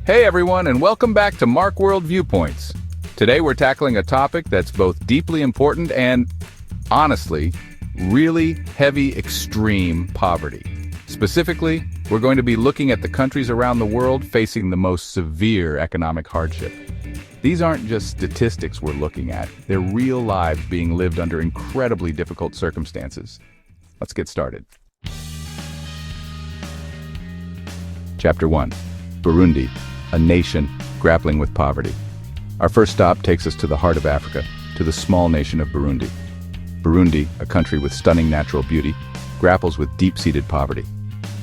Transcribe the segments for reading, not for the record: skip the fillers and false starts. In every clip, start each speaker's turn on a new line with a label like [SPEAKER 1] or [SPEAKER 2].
[SPEAKER 1] Hey everyone, and welcome back to Mark World Viewpoints. Today we're tackling a topic that's both deeply important and, honestly, really heavy extreme poverty. Specifically, we're going to be looking at the countries around the world facing the most severe economic hardship. These aren't just statistics we're looking at, they're real lives being lived under incredibly difficult circumstances. Let's get started. Chapter 1. Burundi, a nation grappling with poverty. Our first stop takes us to the heart of Africa, to the small nation of Burundi. Burundi, a country with stunning natural beauty, grapples with deep-seated poverty.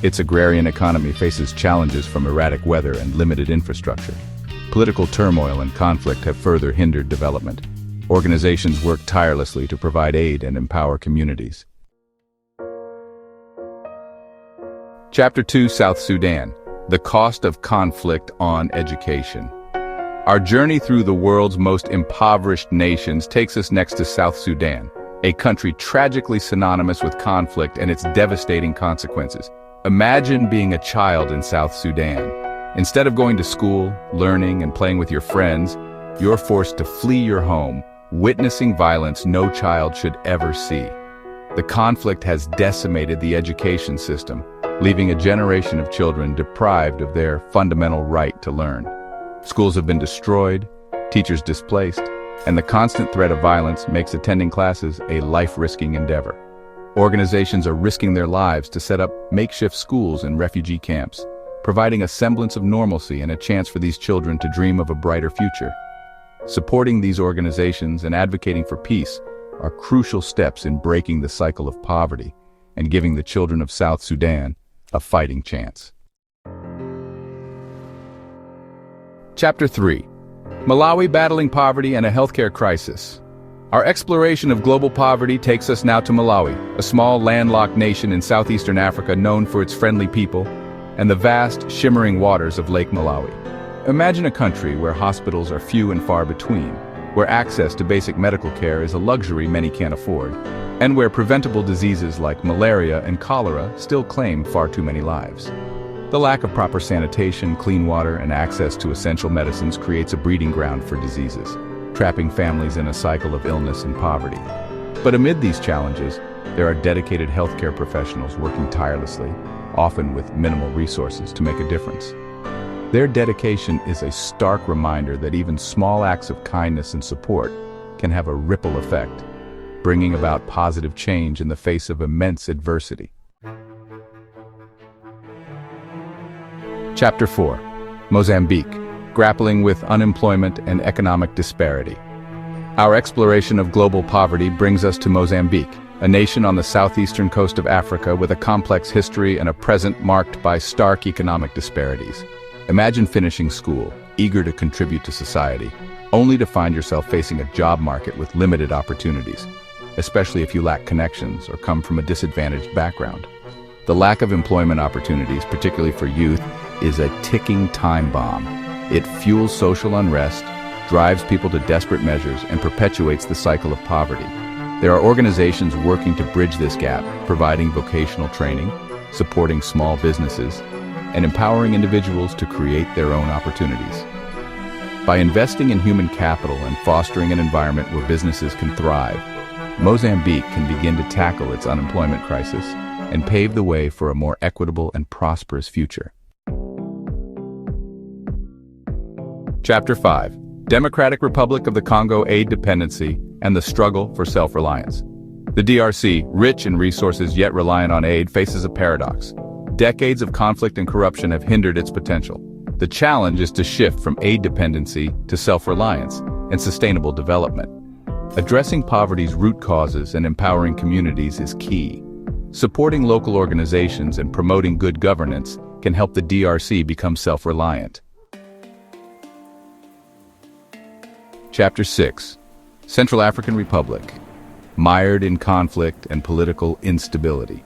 [SPEAKER 1] Its agrarian economy faces challenges from erratic weather and limited infrastructure. Political turmoil and conflict have further hindered development. Organizations work tirelessly to provide aid and empower communities. Chapter 2. South Sudan. The cost of conflict on education. Our journey through the world's most impoverished nations takes us next to South Sudan, a country tragically synonymous with conflict and its devastating consequences. Imagine being a child in South Sudan. Instead of going to school, learning, and playing with your friends, you're forced to flee your home, witnessing violence no child should ever see. The conflict has decimated the education system, leaving a generation of children deprived of their fundamental right to learn. Schools have been destroyed, teachers displaced, and the constant threat of violence makes attending classes a life-risking endeavor. Organizations are risking their lives to set up makeshift schools and refugee camps, providing a semblance of normalcy and a chance for these children to dream of a brighter future. Supporting these organizations and advocating for peace are crucial steps in breaking the cycle of poverty and giving the children of South Sudan a fighting chance. Chapter 3. Malawi battling poverty and a healthcare crisis. Our exploration of global poverty takes us now to Malawi, a small landlocked nation in southeastern Africa known for its friendly people and the vast, shimmering waters of Lake Malawi. Imagine a country where hospitals are few and far between, where access to basic medical care is a luxury many can't afford, and where preventable diseases like malaria and cholera still claim far too many lives. The lack of proper sanitation, clean water, and access to essential medicines creates a breeding ground for diseases, trapping families in a cycle of illness and poverty. But amid these challenges, there are dedicated healthcare professionals working tirelessly, often with minimal resources, to make a difference. Their dedication is a stark reminder that even small acts of kindness and support can have a ripple effect, bringing about positive change in the face of immense adversity. Chapter 4. Mozambique, grappling with unemployment and economic disparity. Our exploration of global poverty brings us to Mozambique, a nation on the southeastern coast of Africa with a complex history and a present marked by stark economic disparities. Imagine finishing school, eager to contribute to society, only to find yourself facing a job market with limited opportunities, especially if you lack connections or come from a disadvantaged background. The lack of employment opportunities, particularly for youth, is a ticking time bomb. It fuels social unrest, drives people to desperate measures, and perpetuates the cycle of poverty. There are organizations working to bridge this gap, providing vocational training, supporting small businesses, and empowering individuals to create their own opportunities. By investing in human capital and fostering an environment where businesses can thrive, Mozambique can begin to tackle its unemployment crisis and pave the way for a more equitable and prosperous future. Chapter 5. Democratic Republic of the Congo Aid Dependency and the Struggle for Self-Reliance. The DRC, rich in resources yet reliant on aid, faces a paradox. Decades of conflict and corruption have hindered its potential. The challenge is to shift from aid dependency to self-reliance and sustainable development. Addressing poverty's root causes and empowering communities is key. Supporting local organizations and promoting good governance can help the DRC become self-reliant. Chapter 6. Central African Republic, mired in conflict and political instability.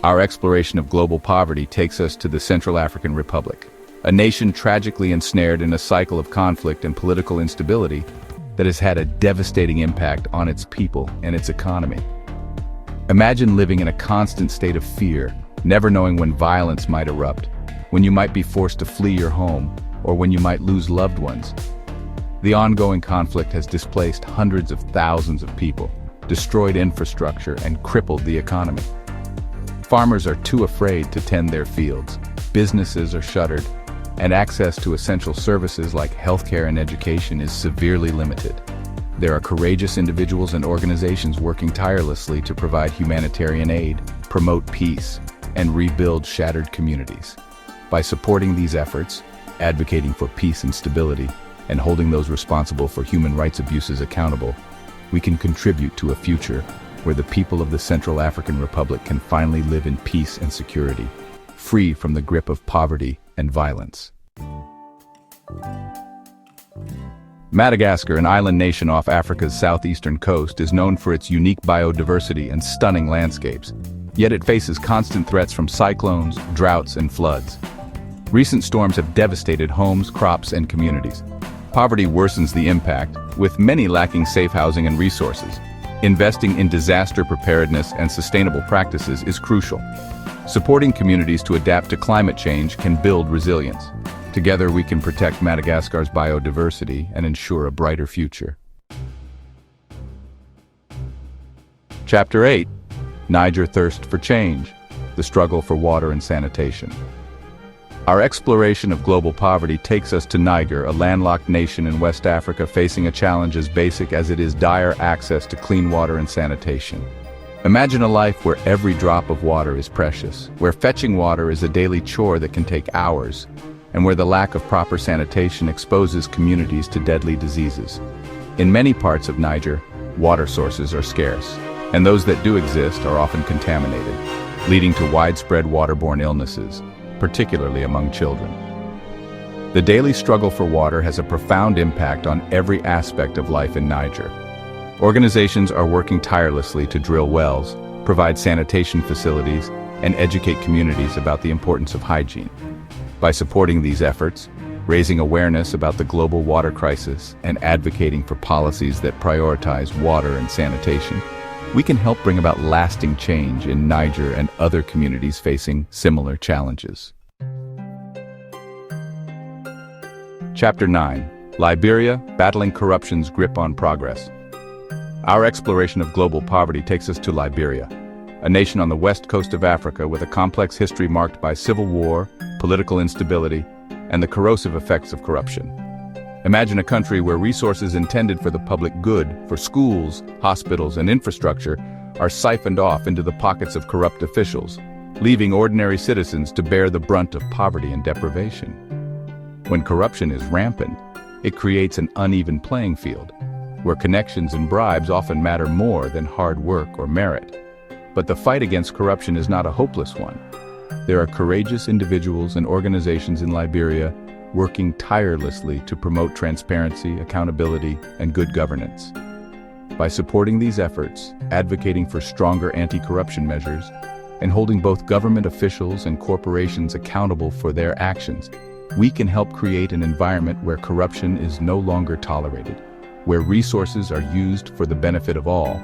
[SPEAKER 1] Our exploration of global poverty takes us to the Central African Republic, a nation tragically ensnared in a cycle of conflict and political instability that has had a devastating impact on its people and its economy. Imagine living in a constant state of fear, never knowing when violence might erupt, when you might be forced to flee your home, or when you might lose loved ones. The ongoing conflict has displaced hundreds of thousands of people, destroyed infrastructure, and crippled the economy. Farmers are too afraid to tend their fields, businesses are shuttered, and access to essential services like healthcare and education is severely limited. There are courageous individuals and organizations working tirelessly to provide humanitarian aid, promote peace, and rebuild shattered communities. By supporting these efforts, advocating for peace and stability, and holding those responsible for human rights abuses accountable, we can contribute to a future where the people of the Central African Republic can finally live in peace and security, free from the grip of poverty and violence. Madagascar, an island nation off Africa's southeastern coast, is known for its unique biodiversity and stunning landscapes. Yet it faces constant threats from cyclones, droughts, and floods. Recent storms have devastated homes, crops, and communities. Poverty worsens the impact, with many lacking safe housing and resources. Investing in disaster preparedness and sustainable practices is crucial. Supporting communities to adapt to climate change can build resilience. Together we can protect Madagascar's biodiversity and ensure a brighter future. Chapter 8. Niger Thirst for Change, the struggle for water and sanitation. Our exploration of global poverty takes us to Niger, a landlocked nation in West Africa facing a challenge as basic as it is dire access to clean water and sanitation. Imagine a life where every drop of water is precious, where fetching water is a daily chore that can take hours, and where the lack of proper sanitation exposes communities to deadly diseases. In many parts of Niger, water sources are scarce, and those that do exist are often contaminated, leading to widespread waterborne illnesses, particularly among children. The daily struggle for water has a profound impact on every aspect of life in Niger. Organizations are working tirelessly to drill wells, provide sanitation facilities, and educate communities about the importance of hygiene. By supporting these efforts, raising awareness about the global water crisis, and advocating for policies that prioritize water and sanitation, we can help bring about lasting change in Niger and other communities facing similar challenges. Chapter 9. Liberia, Battling Corruption's Grip on Progress. Our exploration of global poverty takes us to Liberia, a nation on the west coast of Africa with a complex history marked by civil war, political instability, and the corrosive effects of corruption. Imagine a country where resources intended for the public good, for schools, hospitals, and infrastructure, are siphoned off into the pockets of corrupt officials, leaving ordinary citizens to bear the brunt of poverty and deprivation. When corruption is rampant, it creates an uneven playing field, where connections and bribes often matter more than hard work or merit. But the fight against corruption is not a hopeless one. There are courageous individuals and organizations in Liberia working tirelessly to promote transparency, accountability, and good governance. By supporting these efforts, advocating for stronger anti-corruption measures, and holding both government officials and corporations accountable for their actions, we can help create an environment where corruption is no longer tolerated, where resources are used for the benefit of all,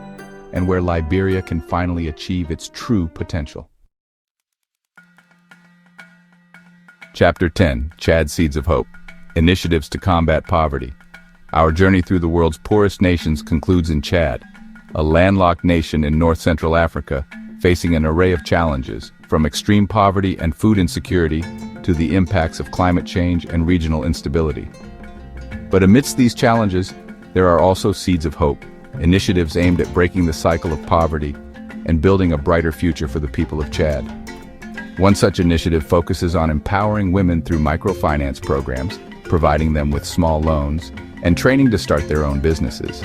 [SPEAKER 1] and where Liberia can finally achieve its true potential. Chapter 10. Chad Seeds of Hope. Initiatives to Combat Poverty. Our journey through the world's poorest nations concludes in Chad, a landlocked nation in north-central Africa, facing an array of challenges, from extreme poverty and food insecurity to the impacts of climate change and regional instability. But amidst these challenges, there are also seeds of hope, initiatives aimed at breaking the cycle of poverty and building a brighter future for the people of Chad. One such initiative focuses on empowering women through microfinance programs, providing them with small loans, and training to start their own businesses.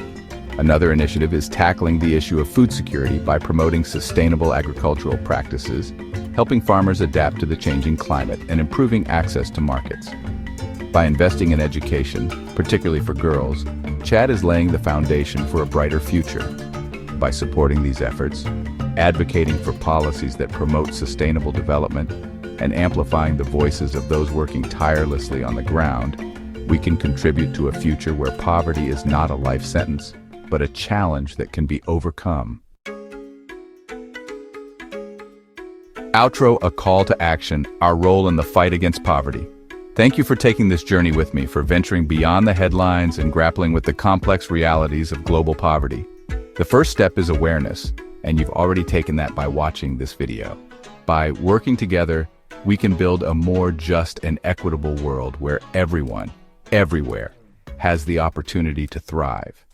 [SPEAKER 1] Another initiative is tackling the issue of food security by promoting sustainable agricultural practices, helping farmers adapt to the changing climate and improving access to markets. By investing in education, particularly for girls, Chad is laying the foundation for a brighter future. By supporting these efforts, advocating for policies that promote sustainable development, and amplifying the voices of those working tirelessly on the ground, we can contribute to a future where poverty is not a life sentence, but a challenge that can be overcome. Outro: a call to action, our role in the fight against poverty. Thank you for taking this journey with me, for venturing beyond the headlines and grappling with the complex realities of global poverty. The first step is awareness, and you've already taken that by watching this video. By working together, we can build a more just and equitable world where everyone, everywhere, has the opportunity to thrive.